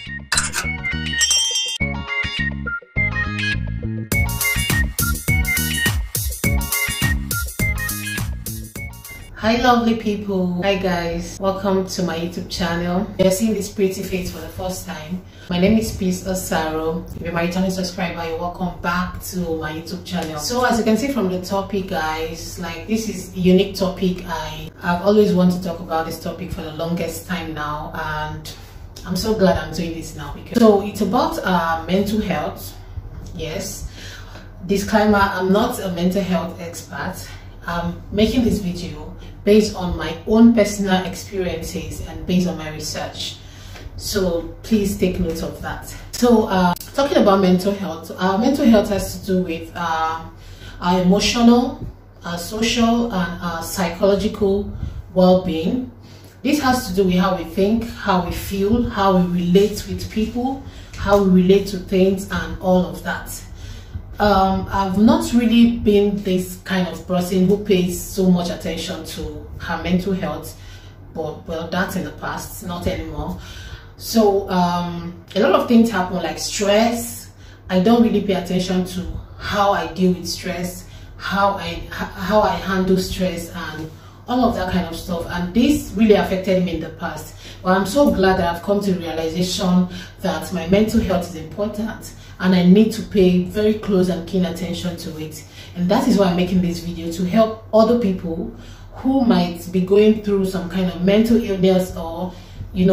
Hi lovely people, hi guys, welcome to my YouTube channel. If you're seeing this pretty face for the first time, my name is Peace Osaro. If you're my returning subscriber, you're welcome back to my YouTube channel. So as you can see from the topic guys, like this is a unique topic. I've always wanted to talk about this topic for the longest time now, and I'm so glad I'm doing this now because it's about mental health. Yes, disclaimer, I'm not a mental health expert. I'm making this video based on my own personal experiences and based on my research, so please take note of that. So talking about mental health has to do with our emotional, our social and our psychological well-being. This has to do with how we think, how we feel, how we relate with people, how we relate to things and all of that. I've not really been this kind of person who pays so much attention to her mental health, but well, that's in the past, not anymore. So a lot of things happen, like stress. I don't really pay attention to how I deal with stress, how I handle stress and all of that kind of stuff, and this really affected me in the past. But I'm so glad that I've come to the realization that my mental health is important and I need to pay very close and keen attention to it. And that is why I'm making this video, to help other people who might be going through some kind of mental illness or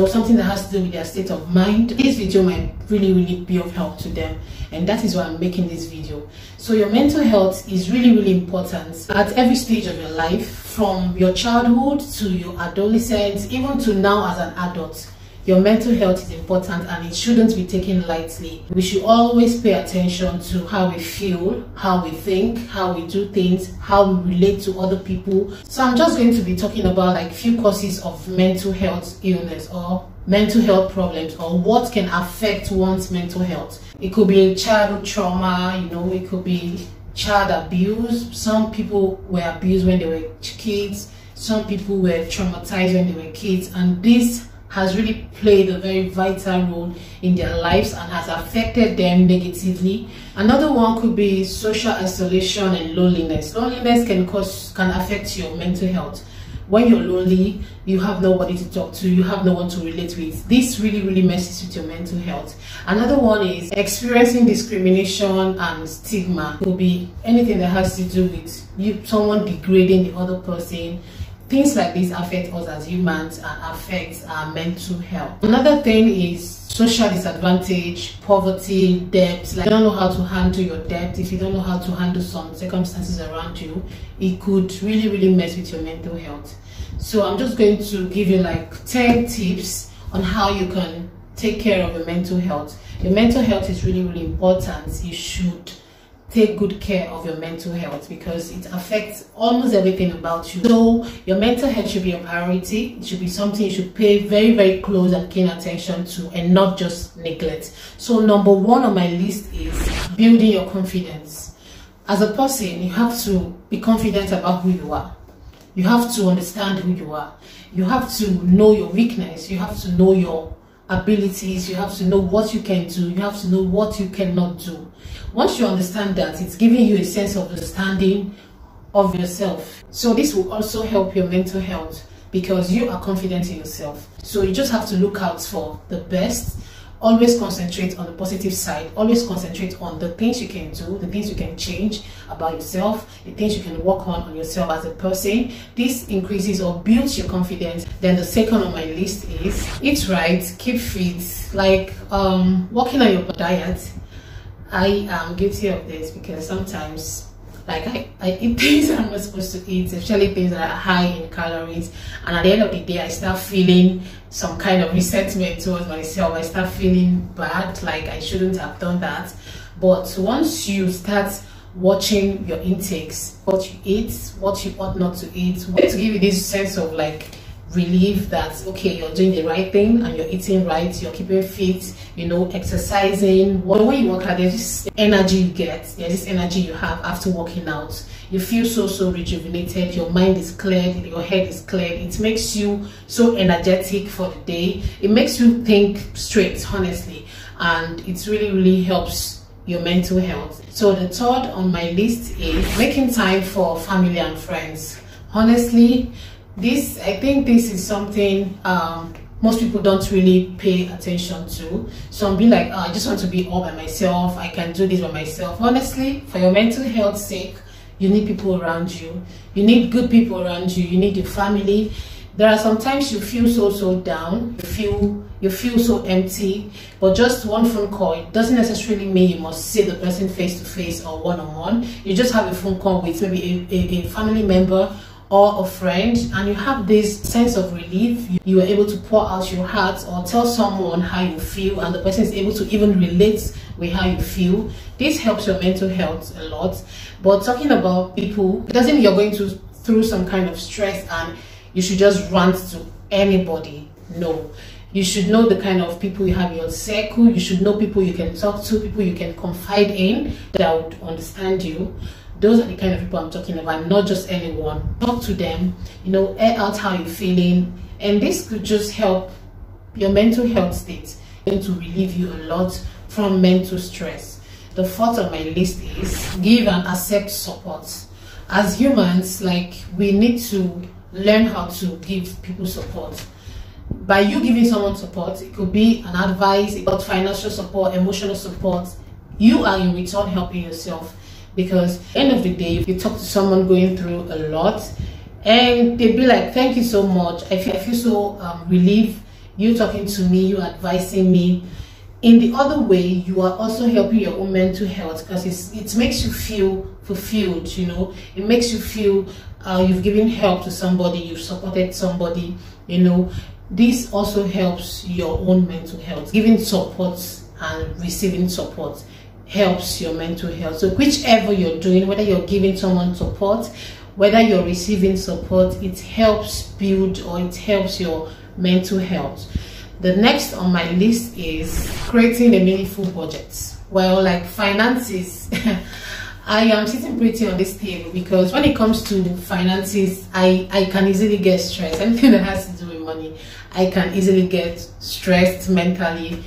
something that has to do with their state of mind. This video might really be of help to them, and that is why I'm making this video. So your mental health is really important at every stage of your life, from your childhood to your adolescence, even to now as an adult. Your mental health is important and it shouldn't be taken lightly. We should always pay attention to how we feel, how we think, how we do things, how we relate to other people. So I'm just going to be talking about like few causes of mental health illness or mental health problems, or what can affect one's mental health. It could be a childhood trauma, it could be child abuse. Some people were abused when they were kids. Some people were traumatized when they were kids, and this has really played a very vital role in their lives and has affected them negatively. Another one could be social isolation and loneliness. Loneliness can affect your mental health. When you're lonely, you have nobody to talk to, you have no one to relate with. This really messes with your mental health. Another one is experiencing discrimination and stigma. It could be anything that has to do with someone degrading the other person. Things like this affect us as humans and affect our mental health. Another thing is social disadvantage, poverty, debt. Like, you don't know how to handle your debt. If you don't know how to handle some circumstances around you, it could really mess with your mental health. So I'm just going to give you like 10 tips on how you can take care of your mental health. Your mental health is really important. You should take good care of your mental health because it affects almost everything about you. So your mental health should be a priority. It should be something you should pay very close and keen attention to and not just neglect. So number one on my list is building your confidence. As a person, you have to be confident about who you are. You have to understand who you are. You have to know your weakness. You have to know your abilities. You have to know what you can do. You have to know what you cannot do. Once you understand that, it's giving you a sense of understanding of yourself. So this will also help your mental health because you are confident in yourself. So you just have to look out for the best. Always concentrate on the positive side. Always concentrate on the things you can do, the things you can change about yourself, the things you can work on yourself as a person. This increases or builds your confidence. Then the second on my list is eat right, keep fit, like working on your diet. I am guilty of this because sometimes I eat things I'm not supposed to eat, especially things that are high in calories, and at the end of the day I start feeling some kind of resentment towards myself. I start feeling bad, like I shouldn't have done that. But once you start watching your intakes, what you eat, what you ought not to eat, to give you this sense of like relief that okay, you're doing the right thing and you're eating right, you're keeping fit, exercising. When you work out, there's this energy you get, there's this energy you have after working out. You feel so rejuvenated. Your mind is cleared, your head is cleared. It makes you so energetic for the day. It makes you think straight, honestly, and it really helps your mental health. So the third on my list is making time for family and friends. Honestly, I think this is something most people don't really pay attention to. Some be like, oh, I just want to be all by myself, I can do this by myself. Honestly, for your mental health sake, you need people around you. You need good people around you. You need your family. There are sometimes you feel so down, you feel so empty, but just one phone call, it doesn't necessarily mean you must see the person face to face or one-on-one. You just have a phone call with maybe a family member or a friend, and you have this sense of relief. You are able to pour out your heart or tell someone how you feel, and the person is able to even relate with how you feel. This helps your mental health a lot. But talking about people, it doesn't mean you're going through some kind of stress and you should just rant to anybody. No, you should know the kind of people you have in your circle. You should know people you can talk to, people you can confide in that would understand you. Those are the kind of people I'm talking about, not just anyone. Talk to them, air out how you're feeling, and this could just help your mental health state, and to relieve you a lot from mental stress. The fourth on my list is give and accept support. As humans, we need to learn how to give people support. By you giving someone support, it could be an advice, about financial support, emotional support. You are in return helping yourself. Because at the end of the day, if you talk to someone going through a lot and they'd be like, thank you so much, I feel so relieved, you talking to me, you advising me. In the other way, you are also helping your own mental health, because it makes you feel fulfilled. It makes you feel you've given help to somebody, you've supported somebody. This also helps your own mental health. Giving support and receiving support helps your mental health. So whichever you're doing, whether you're giving someone support, whether you're receiving support, it helps build or it helps your mental health. The next on my list is creating a meaningful budget. Well, like finances, I am sitting pretty on this table, because when it comes to finances, I can easily get stressed. Anything that has to do with money, I can easily get stressed mentally,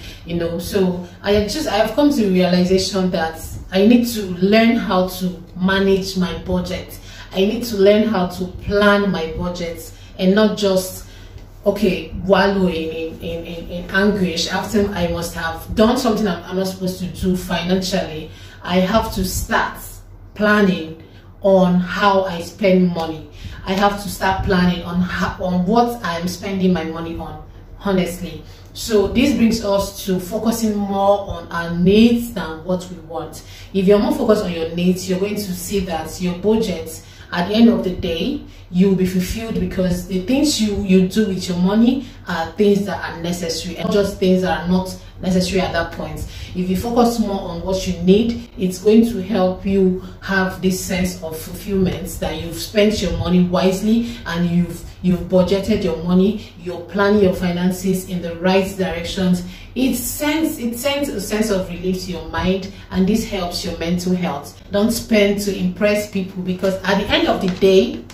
So I have come to the realization that I need to learn how to manage my budget. I need to learn how to plan my budget and not just wallowing in anguish after I must have done something I'm not supposed to do financially. I have to start planning on how I spend money. I have to start planning on what I'm spending my money on, honestly. So this brings us to focusing more on our needs than what we want. If you're more focused on your needs, you're going to see that your budget, at the end of the day, you'll be fulfilled, because the things you do with your money are things that are necessary and not just things that are not necessary at that point. If you focus more on what you need, it's going to help you have this sense of fulfillment that you've spent your money wisely and you've budgeted your money, you're planning your finances in the right directions. It sends a sense of relief to your mind, and this helps your mental health. Don't spend to impress people, because at the end of the day,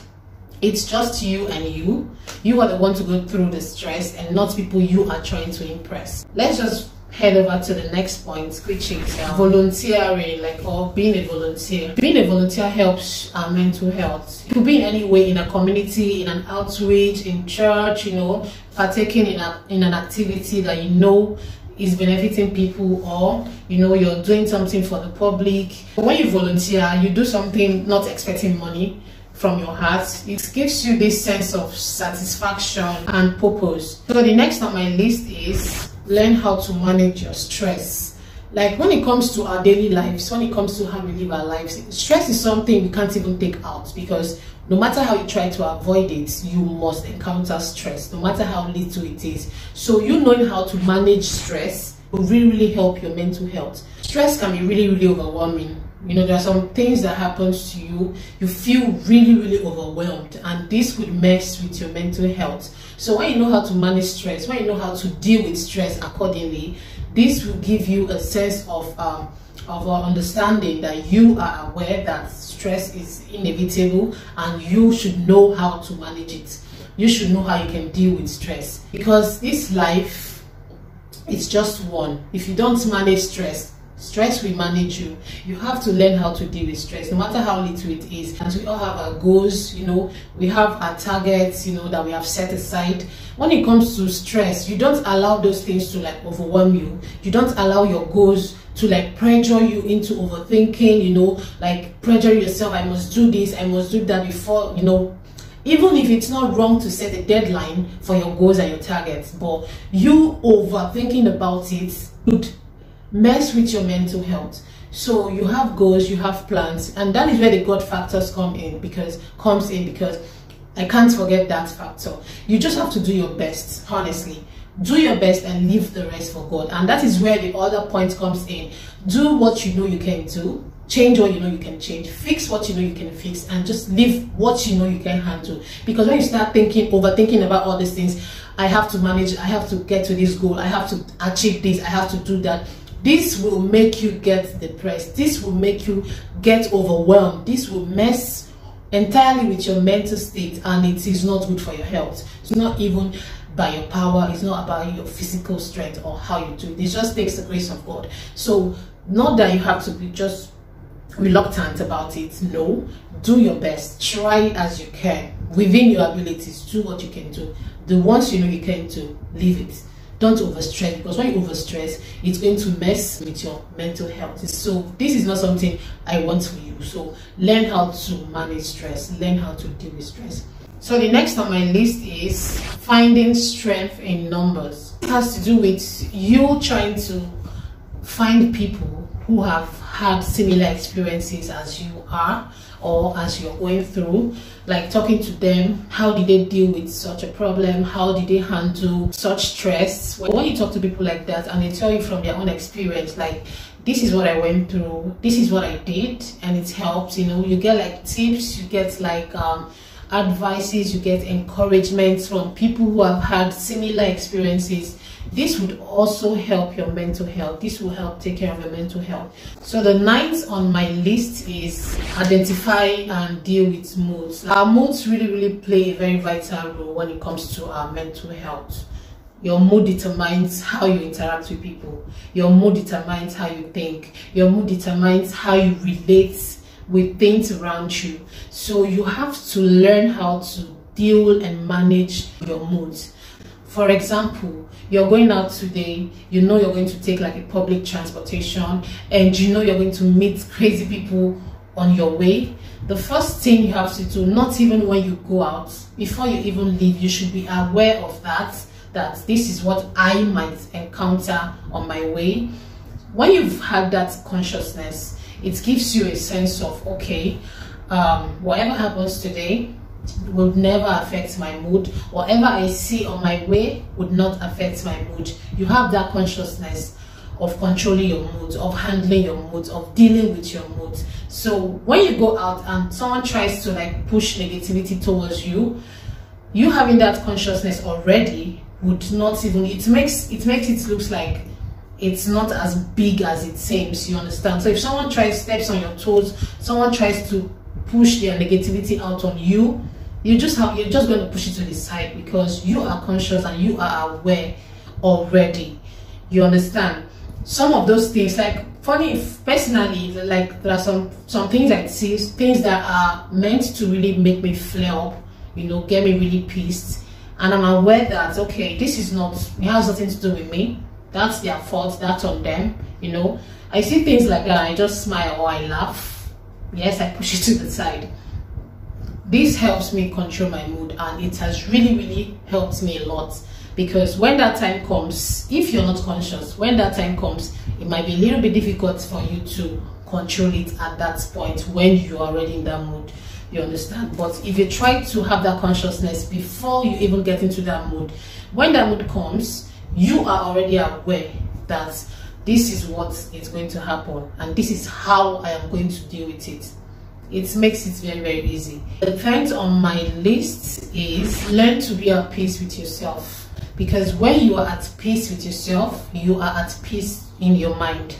it's just you and you. You are the one to go through the stress, and not people you are trying to impress. Let's just head over to the next point, which is volunteering, or being a volunteer. Being a volunteer helps our mental health. It could be in any way, in a community, in an outreach, in church, partaking in an activity that is benefiting people, or you're doing something for the public. When you volunteer, you do something not expecting money from your heart. It gives you this sense of satisfaction and purpose. So the next on my list is learn how to manage your stress. When it comes to our daily lives, when it comes to how we live our lives, stress is something we can't even take out, because no matter how you try to avoid it, you must encounter stress, no matter how little it is. So knowing how to manage stress will really help your mental health. Stress can be really overwhelming. There are some things that happens to you, you feel really overwhelmed, and this could mess with your mental health. So when you know how to manage stress, when you know how to deal with stress accordingly, this will give you a sense of of understanding that you are aware that stress is inevitable and you should know how to manage it. You should know how you can deal with stress, because this life, it's just one. If you don't manage stress, stress will manage you. You have to learn how to deal with stress, no matter how little it is. And we all have our goals, we have our targets, that we have set aside. When it comes to stress, you don't allow those things to like overwhelm you. You don't allow your goals to like pressure you into overthinking, like pressure yourself. I must do this, I must do that before, even if it's not wrong to set a deadline for your goals and your targets, but you overthinking about it could mess with your mental health. So you have goals, you have plans, and that is where the God factors comes in because I can't forget that factor. You just have to do your best, honestly. Do your best and leave the rest for God. And that is where the other point comes in. Do what you know you can do. Change what you know you can change. Fix what you know you can fix. And just leave what you know you can handle. Because when you start overthinking about all these things, I have to manage, I have to get to this goal, I have to achieve this, I have to do that. This will make you get depressed. This will make you get overwhelmed. This will mess entirely with your mental state, and it is not good for your health. It's not even by your power. It's not about your physical strength or how you do it. It just takes the grace of God. So not that you have to be just reluctant about it. No, do your best. Try as you can within your abilities. Do what you can do. The ones you know you can do, leave it. Don't overstress, because when you overstress, it's going to mess with your mental health. So this is not something I want for you. So learn how to manage stress, learn how to deal with stress. So the next on my list is finding strength in numbers. It has to do with you trying to find people who have had similar experiences as you are, or as you're going through, like talking to them. How did they deal with such a problem? How did they handle such stress? When you talk to people like that and they tell you from their own experience, like, this is what I went through, this is what I did, and it helps, you get like tips, you get like advices, you get encouragement from people who have had similar experiences. This would also help your mental health. This will help take care of your mental health. So the ninth on my list is identify and deal with moods. Our moods really play a very vital role when it comes to our mental health. Your mood determines how you interact with people. Your mood determines how you think. Your mood determines how you relate with things around you. So you have to learn how to deal and manage your moods. For example, you're going out today, you're going to take like a public transportation, and you're going to meet crazy people on your way. The first thing you have to do, not even when you go out, before you even leave, you should be aware of that this is what I might encounter on my way. When you've had that consciousness, it gives you a sense of, okay, whatever happens today would never affect my mood. Whatever I see on my way would not affect my mood. You have that consciousness of controlling your mood, of handling your mood, of dealing with your mood. So when you go out and someone tries to like push negativity towards you, you having that consciousness already would not even, it makes it look like it's not as big as it seems, you understand? So if someone steps on your toes, someone tries to push their negativity out on you, you're just going to push it to the side, because you are conscious and you are aware already. You understand? Some of those things, like personally, like there are some things I see, things that are meant to really make me flare up, get me really pissed, and I'm aware that, okay, it has nothing to do with me. That's their fault. That's on them. I see things like that, I just smile or I laugh. Yes, I push it to the side. This helps me control my mood, and it has really helped me a lot, because when that time comes, if you're not conscious, when that time comes, it might be a little bit difficult for you to control it at that point when you're already in that mood, you understand? But if you try to have that consciousness before you even get into that mood, when that mood comes, you are already aware that this is what is going to happen and this is how I am going to deal with it. It makes it very easy. The point on my list is learn to be at peace with yourself, because when you are at peace with yourself, you are at peace in your mind.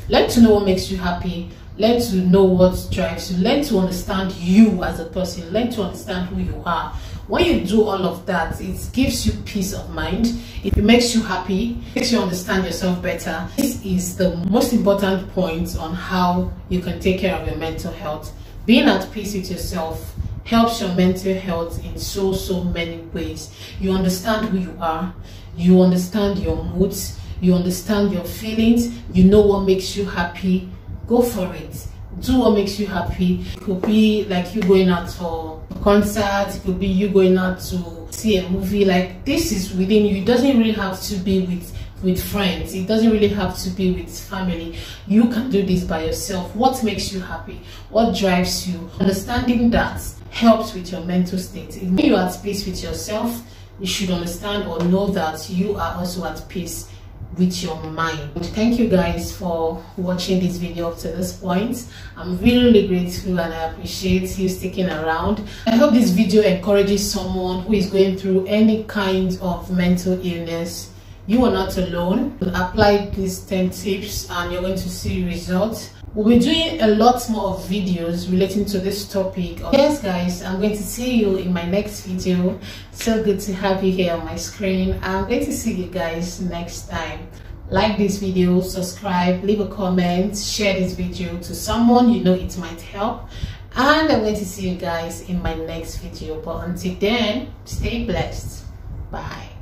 Learn to know what makes you happy. Learn to know what drives you. Learn to understand you as a person. Learn to understand who you are. When you do all of that, it gives you peace of mind. It makes you happy, makes you understand yourself better. This is the most important point on how you can take care of your mental health. Being at peace with yourself helps your mental health in so many ways. You understand who you are. You understand your moods. You understand your feelings. You know what makes you happy. Go for it. Do what makes you happy. It could be like you going out for a concert. It could be you going out to see a movie. Like, this is within you. It doesn't really have to be with friends. It doesn't really have to be with family. You can do this by yourself. What makes you happy? What drives you? Understanding that helps with your mental state. When you're at peace with yourself, you should understand or know that you are also at peace with your mind. Thank you guys for watching this video up to this point. I'm really grateful and I appreciate you sticking around. I hope this video encourages someone who is going through any kind of mental illness. You are not alone. Apply these 10 tips and you're going to see results. We'll be doing a lot more of videos relating to this topic. Yes guys, I'm going to see you in my next video. So good to have you here on my screen. I'm going to see you guys next time. Like this video, subscribe, leave a comment, share this video to someone you know it might help. And I'm going to see you guys in my next video. But until then, stay blessed. Bye.